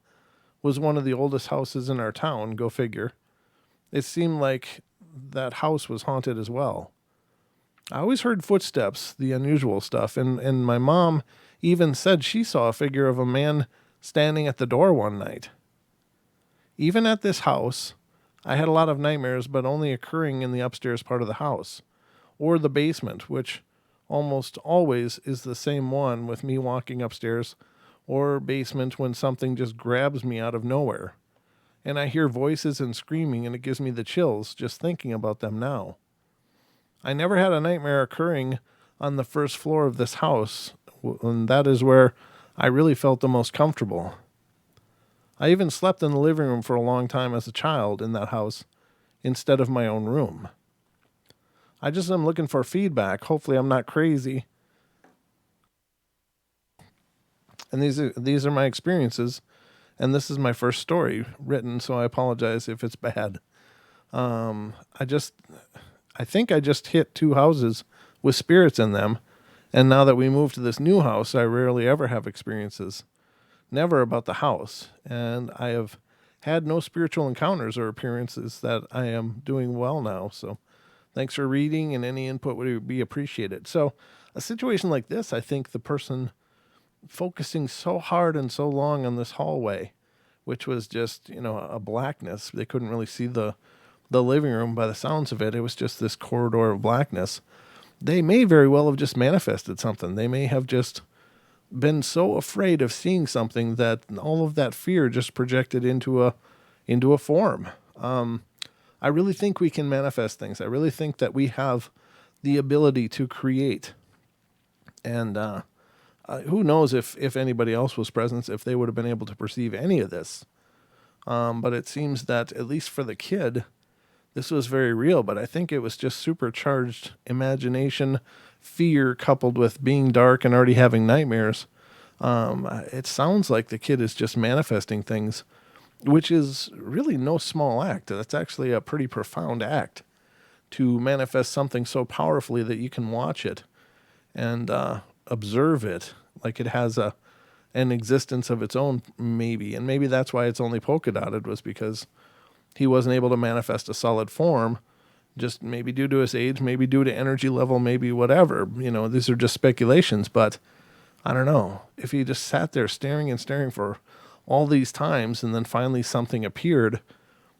was one of the oldest houses in our town, go figure. It seemed like that house was haunted as well. I always heard footsteps, the unusual stuff, and my mom even said she saw a figure of a man standing at the door one night. Even at this house, I had a lot of nightmares, but only occurring in the upstairs part of the house, or the basement, which almost always is the same one, with me walking upstairs or basement when something just grabs me out of nowhere. And I hear voices and screaming, and it gives me the chills just thinking about them now. I never had a nightmare occurring on the first floor of this house And that is where I really felt the most comfortable. I even slept in the living room for a long time as a child in that house instead of my own room. I just am looking for feedback. Hopefully I'm not crazy. And these are my experiences, and this is my first story written, so I apologize if it's bad. Um, I just I think I just hit two houses with spirits in them, and now that we moved to this new house, I rarely ever have experiences. Never about the house, and I have had no spiritual encounters or appearances that I am doing well now. So thanks for reading, and any input would be appreciated. So a situation like this, I think the person focusing so hard and so long on this hallway, which was just, a blackness. They couldn't really see the living room by the sounds of it. It was just this corridor of blackness. They may very well have just manifested something. They may have just been so afraid of seeing something that all of that fear just projected into a form. I really think we can manifest things. I really think that we have the ability to create. And who knows if anybody else was present, if they would have been able to perceive any of this. But it seems that, at least for the kid, this was very real. But I think it was just supercharged imagination, fear, coupled with being dark and already having nightmares. It sounds like the kid is just manifesting things, which is really no small act. That's actually a pretty profound act, to manifest something so powerfully that you can watch it and observe it like it has an existence of its own, maybe. And maybe that's why it's only polka dotted, was because he wasn't able to manifest a solid form, just maybe due to his age, maybe due to energy level, maybe whatever. These are just speculations, but I don't know. If he just sat there staring and staring for all these times, and then finally something appeared,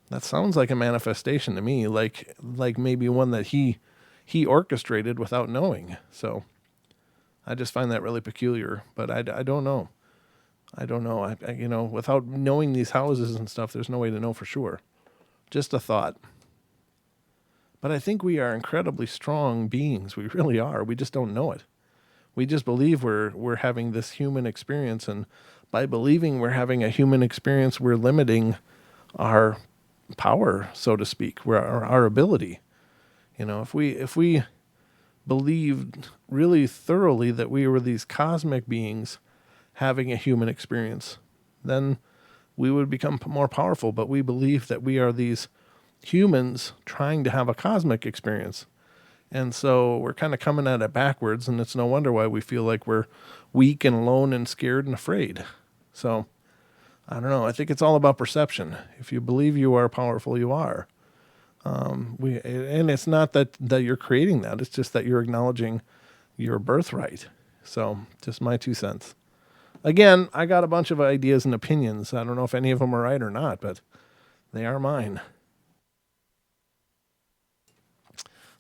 that sounds like a manifestation to me, like maybe one that he orchestrated without knowing. So I just find that really peculiar, but I don't know. I don't know. Without knowing these houses and stuff, there's no way to know for sure. Just a thought. But I think we are incredibly strong beings. We really are. We just don't know it. We just believe we're having this human experience, and by believing we're having a human experience, we're limiting our power, so to speak, our ability. If we believed really thoroughly that we were these cosmic beings having a human experience, then we would become more powerful. But we believe that we are these humans trying to have a cosmic experience. And so we're kind of coming at it backwards, and it's no wonder why we feel like we're weak and alone and scared and afraid. So I don't know. I think it's all about perception. If you believe you are powerful, you are. And it's not that you're creating that. It's just that you're acknowledging your birthright. So just my 2 cents. Again, I got a bunch of ideas and opinions. I don't know if any of them are right or not, but they are mine.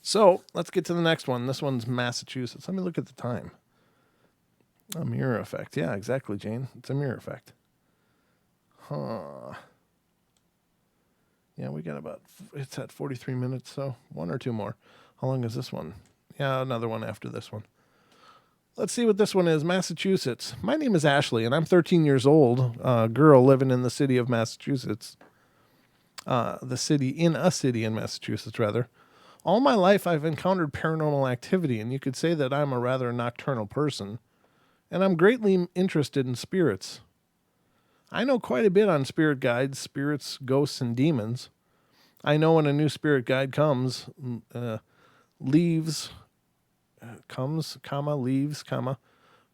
So let's get to the next one. This one's Massachusetts. Let me look at the time. A mirror effect. Yeah, exactly, Jane. It's a mirror effect. Huh. Yeah, we got it's at 43 minutes, so one or two more. How long is this one? Yeah, another one after this one. Let's see what this one is. Massachusetts. My name is Ashley, and I'm 13 years old, a girl living in the city of Massachusetts. A city in Massachusetts, rather. All my life, I've encountered paranormal activity, and you could say that I'm a rather nocturnal person, and I'm greatly interested in spirits. I know quite a bit on spirit guides, spirits, ghosts, and demons. I know when a new spirit guide comes, leaves,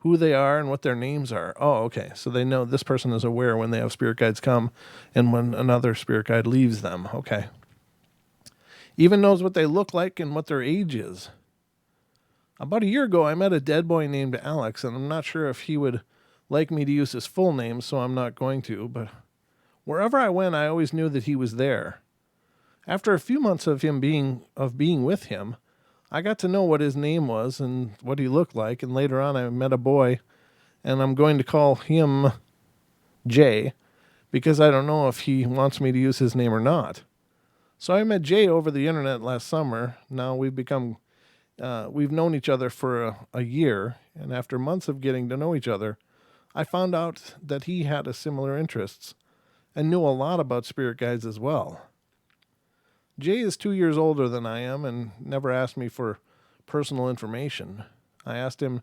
who they are and what their names are. Oh, okay. So they know this person is aware when they have spirit guides come and when another spirit guide leaves them. Okay. Even knows what they look like and what their age is. About a year ago, I met a dead boy named Alex, and I'm not sure if he would like me to use his full name, so I'm not going to, but wherever I went, I always knew that he was there. After a few months of being with him, I got to know what his name was and what he looked like, and later on I met a boy, and I'm going to call him Jay, because I don't know if he wants me to use his name or not. So I met Jay over the internet last summer. Now we've become We've known each other for a year, and after months of getting to know each other, I found out that he had a similar interests and knew a lot about spirit guides as well. Jay is 2 years older than I am and never asked me for personal information. I asked him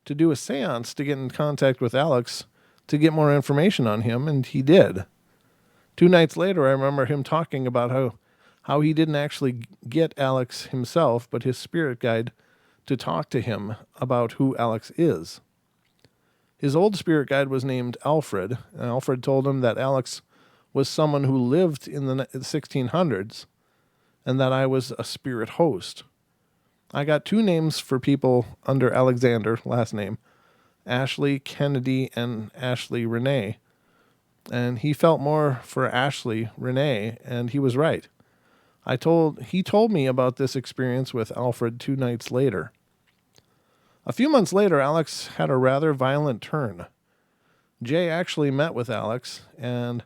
to do a seance to get in contact with Alex to get more information on him, and he did. 2 nights later, I remember him talking about how he didn't actually get Alex himself, but his spirit guide to talk to him about who Alex is. His old spirit guide was named Alfred, and Alfred told him that Alex was someone who lived in the 1600s and that I was a spirit host. I got 2 names for people under Alexander, last name, Ashley Kennedy and Ashley Renee. And he felt more for Ashley Renee, and he was right. He told me about this experience with Alfred 2 nights later. A few months later, Alex had a rather violent turn. Jay actually met with Alex, and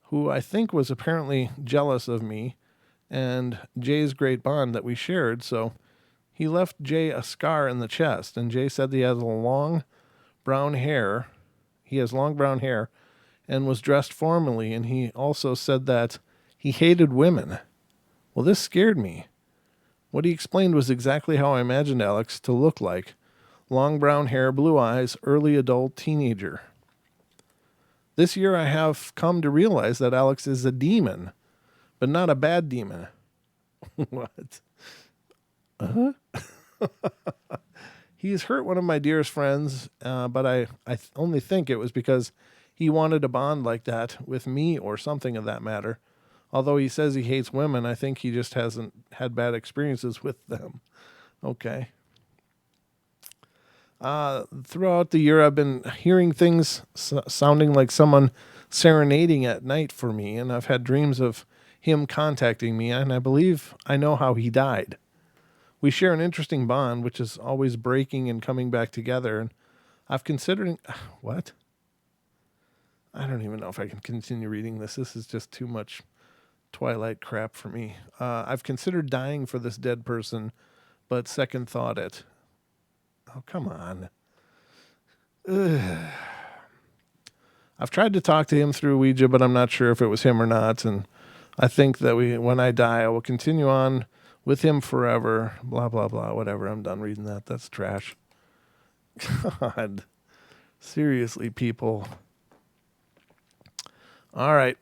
who I think was apparently jealous of me and Jay's great bond that we shared, so he left Jay a scar in the chest, and Jay said he has long brown hair. He has long brown hair and was dressed formally, and he also said that he hated women. Well, this scared me. What he explained was exactly how I imagined Alex to look like. Long brown hair, blue eyes, early adult teenager. This year I have come to realize that Alex is a demon, but not a bad demon. What? He's hurt one of my dearest friends, but I only think it was because he wanted a bond like that with me or something of that matter. Although he says he hates women, I think he just hasn't had bad experiences with them. Okay. Throughout the year, I've been hearing things sounding like someone serenading at night for me, and I've had dreams of him contacting me, and I believe I know how he died. We share an interesting bond, which is always breaking and coming back together, and I've considered... What? I don't even know if I can continue reading this. This is just too much Twilight crap for me. I've considered dying for this dead person, but second thought it. Oh, come on. Ugh. I've tried to talk to him through Ouija, but I'm not sure if it was him or not, and I think that when I die, I will continue on with him forever, blah, blah, blah, whatever. I'm done reading that. That's trash. God. Seriously, people. All right.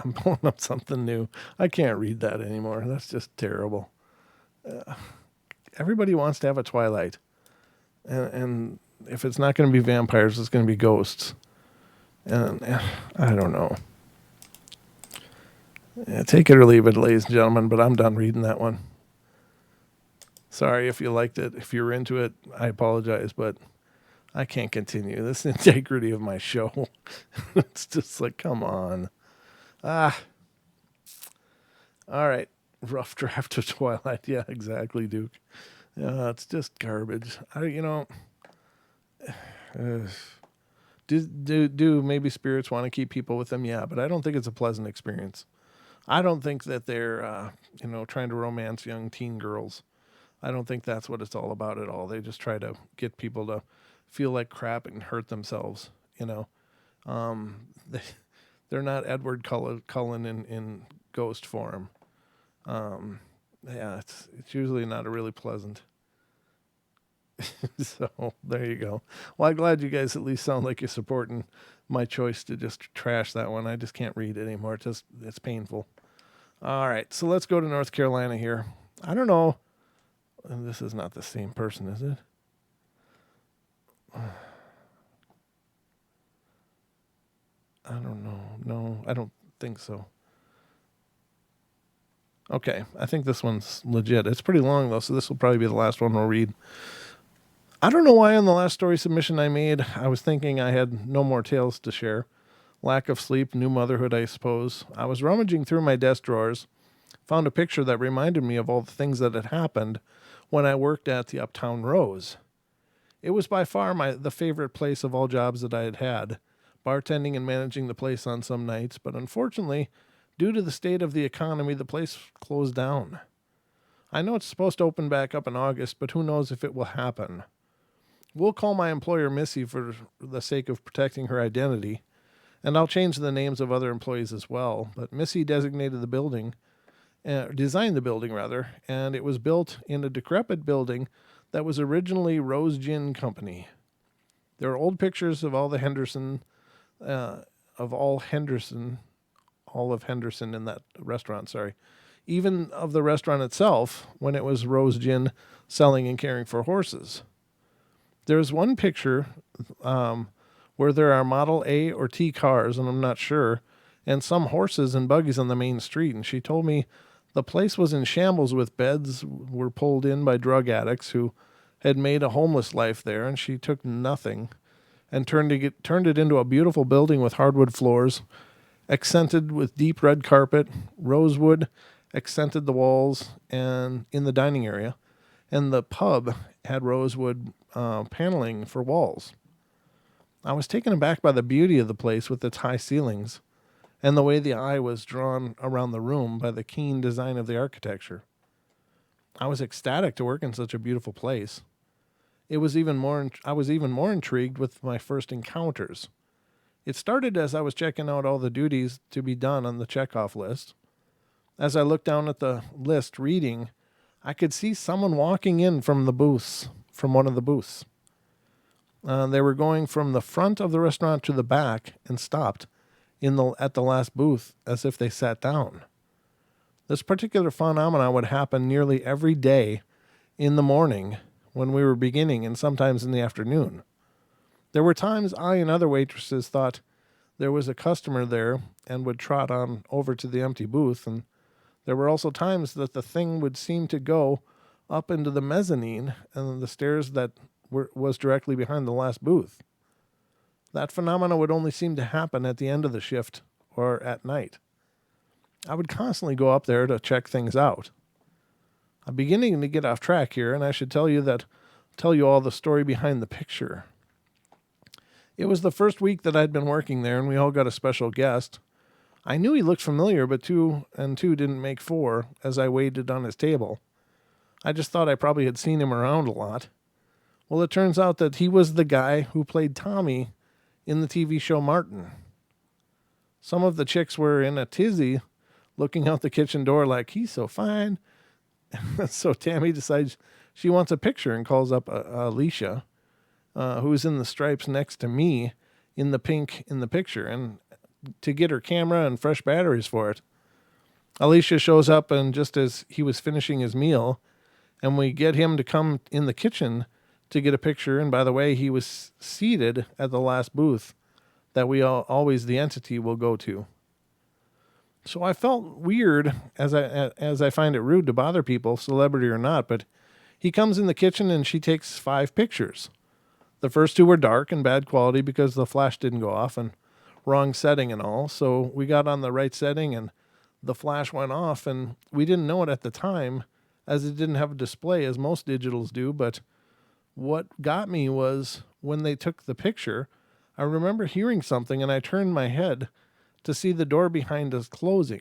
I'm pulling up something new. I can't read that anymore. That's just terrible. Everybody wants to have a Twilight. And if it's not going to be vampires, it's going to be ghosts. And I don't know. Yeah, take it or leave it, ladies and gentlemen, but I'm done reading that one. Sorry if you liked it. If you're into it, I apologize, but I can't continue. This is the integrity of my show. It's just like, come on. All right. Rough draft of Twilight. Yeah, exactly, Duke. Yeah, it's just garbage. Do maybe spirits want to keep people with them? Yeah, but I don't think it's a pleasant experience. I don't think that they're, trying to romance young teen girls. I don't think that's what it's all about at all. They just try to get people to feel like crap and hurt themselves, They're not Edward Cullen in ghost form. Yeah, it's usually not a really pleasant. So there you go. Well, I'm glad you guys at least sound like you're supporting my choice to just trash that one. I just can't read it anymore. It's painful. All right, so let's go to North Carolina here. I don't know. This is not the same person, is it? I don't know. No, I don't think so. Okay, I think this one's legit. It's pretty long, though, so this will probably be the last one we'll read. I don't know why on the last story submission I made, I was thinking I had no more tales to share. Lack of sleep, new motherhood, I suppose. I was rummaging through my desk drawers, found a picture that reminded me of all the things that had happened when I worked at the Uptown Rose. It was by far the favorite place of all jobs that I had had, bartending and managing the place on some nights, but unfortunately, due to the state of the economy, the place closed down. I know it's supposed to open back up in August, but who knows if it will happen. We'll call my employer Missy for the sake of protecting her identity, and I'll change the names of other employees as well. But Missy designated the building, designed the building rather, and it was built in a decrepit building that was originally Rose Gin Company. There are old pictures of all of Henderson in that restaurant, sorry. Even of the restaurant itself, when it was Rose Gin selling and caring for horses. There's one picture where there are Model A or T cars, and I'm not sure, and some horses and buggies on the main street. And she told me the place was in shambles with beds were pulled in by drug addicts who had made a homeless life there, and she took nothing and turned it into a beautiful building with hardwood floors, accented with deep red carpet, rosewood accented the walls and in the dining area, and the pub had rosewood paneling for walls. I was taken aback by the beauty of the place with its high ceilings and the way the eye was drawn around the room by the keen design of the architecture. I was ecstatic to work in such a beautiful place. I was even more intrigued with my first encounters. It started as I was checking out all the duties to be done on the checkoff list. As I looked down at the list reading, I could see someone walking in from one of the booths. They were going from the front of the restaurant to the back and stopped at the last booth as if they sat down. This particular phenomenon would happen nearly every day in the morning when we were beginning and sometimes in the afternoon. There were times I and other waitresses thought there was a customer there and would trot on over to the empty booth, and there were also times that the thing would seem to go up into the mezzanine and the stairs that was directly behind the last booth. That phenomena would only seem to happen at the end of the shift or at night. I would constantly go up there to check things out. I'm beginning to get off track here, and I should tell you all the story behind the picture. It was the first week that I'd been working there, and we all got a special guest. I knew he looked familiar, but 2 and 2 didn't make 4 as I waited on his table. I just thought I probably had seen him around a lot. Well, it turns out that he was the guy who played Tommy in the TV show Martin. Some of the chicks were in a tizzy looking out the kitchen door like, he's so fine. So Tammy decides she wants a picture and calls up Alicia, who's in the stripes next to me in the pink in the picture, and to get her camera and fresh batteries for it. Alicia shows up, and just as he was finishing his meal, and we get him to come in the kitchen to get a picture. And by the way, he was seated at the last booth that we always the entity will go to. So I felt weird, as I find it rude to bother people, celebrity or not, but he comes in the kitchen and she takes 5 pictures. The first 2 were dark and bad quality because the flash didn't go off and wrong setting and all. So we got on the right setting and the flash went off, and we didn't know it at the time as it didn't have a display as most digitals do. But what got me was when they took the picture, I remember hearing something and I turned my head to see the door behind us closing.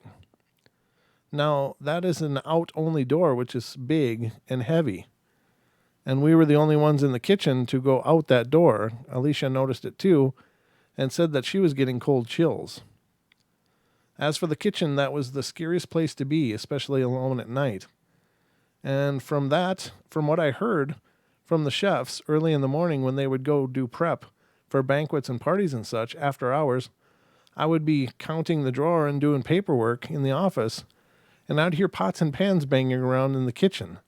Now, that is an out-only door, which is big and heavy. And we were the only ones in the kitchen to go out that door. Alicia noticed it too and said that she was getting cold chills. As for the kitchen, that was the scariest place to be, especially alone at night. And from what I heard from the chefs early in the morning when they would go do prep for banquets and parties and such after hours, I would be counting the drawer and doing paperwork in the office, and I'd hear pots and pans banging around in the kitchen.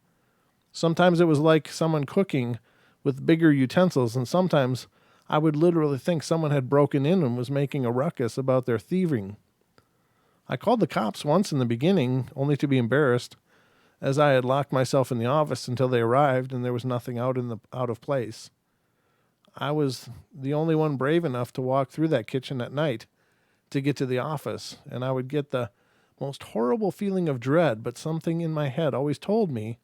Sometimes it was like someone cooking with bigger utensils, and sometimes I would literally think someone had broken in and was making a ruckus about their thieving. I called the cops once in the beginning, only to be embarrassed, as I had locked myself in the office until they arrived and there was nothing out of place. I was the only one brave enough to walk through that kitchen at night to get to the office, and I would get the most horrible feeling of dread, but something in my head always told me,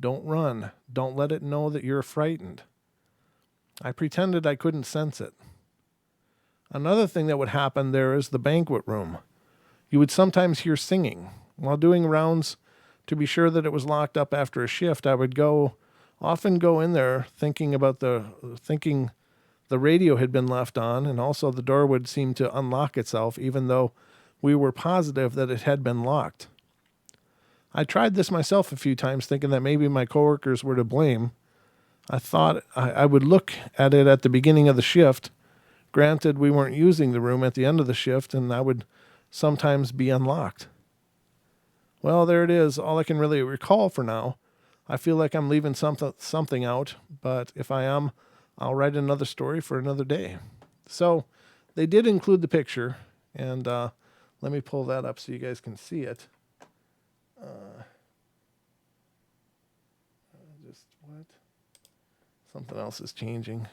don't run, don't let it know that you're frightened. I pretended I couldn't sense it. Another thing that would happen there is the banquet room. You would sometimes hear singing. While doing rounds to be sure that it was locked up after a shift, I would often go in there thinking the radio had been left on, and also the door would seem to unlock itself, even though we were positive that it had been locked. I tried this myself a few times, thinking that maybe my coworkers were to blame. I thought I would look at it at the beginning of the shift. Granted, we weren't using the room at the end of the shift, and I would sometimes be unlocked. Well, there it is, all I can really recall for now. I feel like I'm leaving something out, but if I am, I'll write another story for another day. So they did include the picture, and let me pull that up so you guys can see it. What? Something else is changing.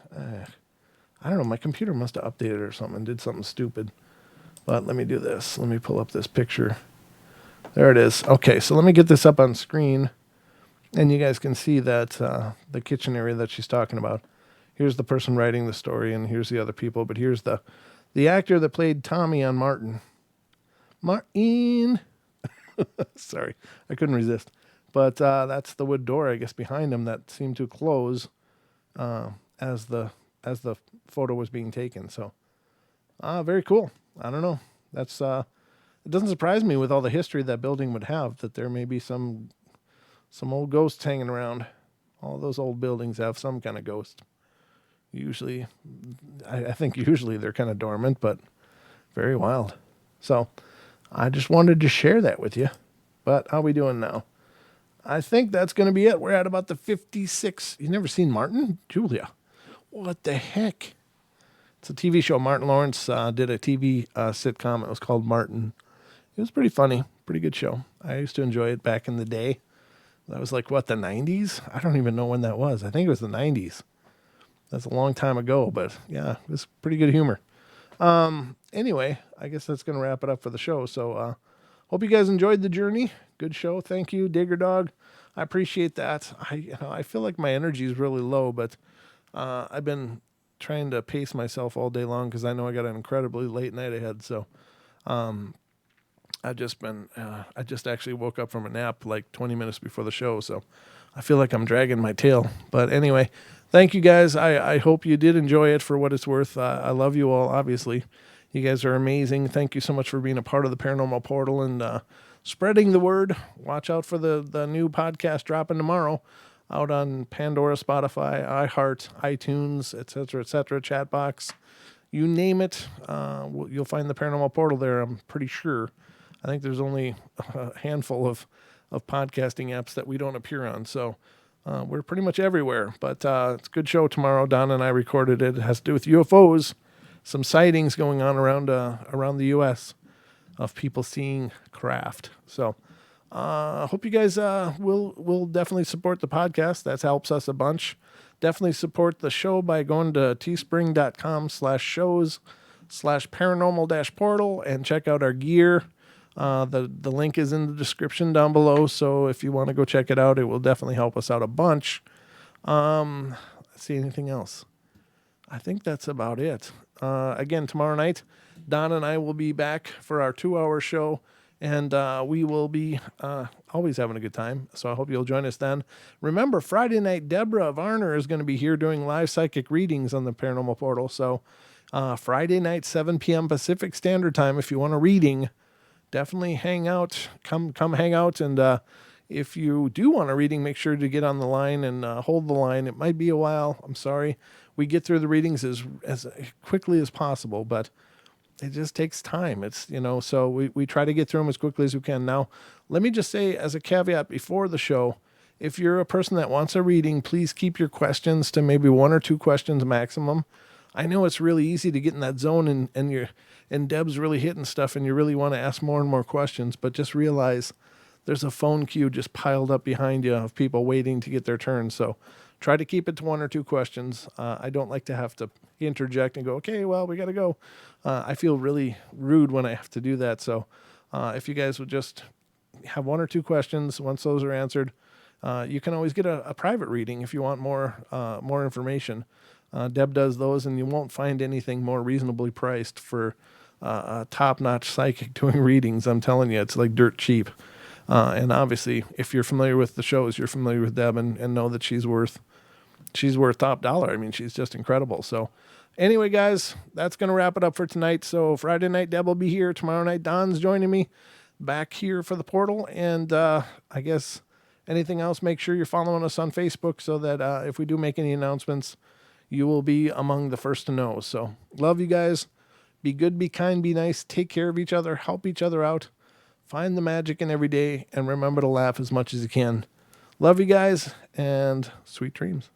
I don't know, my computer must have updated or something, did something stupid. But let me do this. Let me pull up this picture. There it is. Okay, so let me get this up on screen, and you guys can see that the kitchen area that she's talking about. Here's the person writing the story, and here's the other people. But here's the actor that played Tommy on Martin. Martin. Sorry, I couldn't resist. But that's the wood door, I guess, behind him that seemed to close as the photo was being taken. So, very cool. I don't know. That's it doesn't surprise me with all the history that building would have that there may be some old ghosts hanging around. All those old buildings have some kind of ghost. Usually, I think usually they're kind of dormant, but very wild. So, I just wanted to share that with you. But how we doing now? I think that's going to be it. We're at about the 56. You never seen Martin? Julia. What the heck? It's a TV show. Martin Lawrence did a TV sitcom. It was called Martin. It was pretty funny. Pretty good show. I used to enjoy it back in the day. That was like, what, the 90s? I don't even know when that was. I think it was the 90s. That's a long time ago, but yeah, it was pretty good humor. Anyway, I guess that's going to wrap it up for the show. So, hope you guys enjoyed the journey. Good show. Thank you, Digger Dog. I appreciate that. I feel like my energy is really low, but I've been trying to pace myself all day long because I know I got an incredibly late night ahead. So, I just actually woke up from a nap like 20 minutes before the show. So, I feel like I'm dragging my tail. But anyway, thank you guys. I hope you did enjoy it for what it's worth. I love you all, obviously. You guys are amazing. Thank you so much for being a part of the Paranormal Portal and spreading the word. Watch out for the new podcast dropping tomorrow out on Pandora, Spotify, iHeart, iTunes, etc., Chatbox. You name it, you'll find the Paranormal Portal there, I'm pretty sure. I think there's only a handful of podcasting apps that we don't appear on, so we're pretty much everywhere. But it's a good show tomorrow. Don and I recorded it. It has to do with UFOs. Some sightings going on around the U.S. of people seeing craft. So hope you guys will definitely support the podcast. That helps us a bunch. Definitely support the show by going to teespring.com/shows/paranormal-portal and check out our gear. The link is in the description down below. So if you want to go check it out, it will definitely help us out a bunch. Let's see, anything else? I think that's about it. Again, tomorrow night, Don and I will be back for our 2-hour show, and we will be always having a good time. So I hope you'll join us then. Remember, Friday night, Deborah Varner is going to be here doing live psychic readings on the Paranormal Portal. So Friday night, 7 p.m. Pacific Standard Time, if you want a reading, definitely hang out. Come hang out, and if you do want a reading, make sure to get on the line and hold the line. It might be a while. I'm sorry. We get through the readings as quickly as possible, but it just takes time. It's, so we try to get through them as quickly as we can. Now, let me just say as a caveat before the show, if you're a person that wants a reading, please keep your questions to maybe 1 or 2 questions maximum. I know it's really easy to get in that zone and Deb's really hitting stuff and you really want to ask more and more questions, but just realize there's a phone queue just piled up behind you of people waiting to get their turn. So try to keep it to 1 or 2 questions. I don't like to have to interject and go, okay, well, we got to go. I feel really rude when I have to do that. So if you guys would just have 1 or 2 questions, once those are answered, you can always get a private reading if you want more information. Deb does those, and you won't find anything more reasonably priced for a top-notch psychic doing readings. I'm telling you, it's like dirt cheap. And obviously, if you're familiar with the shows, you're familiar with Deb and know that she's worth top dollar. I mean, she's just incredible. So anyway, guys, that's going to wrap it up for tonight. So Friday night, Deb will be here. Tomorrow night, Don's joining me back here for the portal. And I guess anything else, make sure you're following us on Facebook so that if we do make any announcements, you will be among the first to know. So love you guys. Be good, be kind, be nice. Take care of each other. Help each other out. Find the magic in every day. And remember to laugh as much as you can. Love you guys and sweet dreams.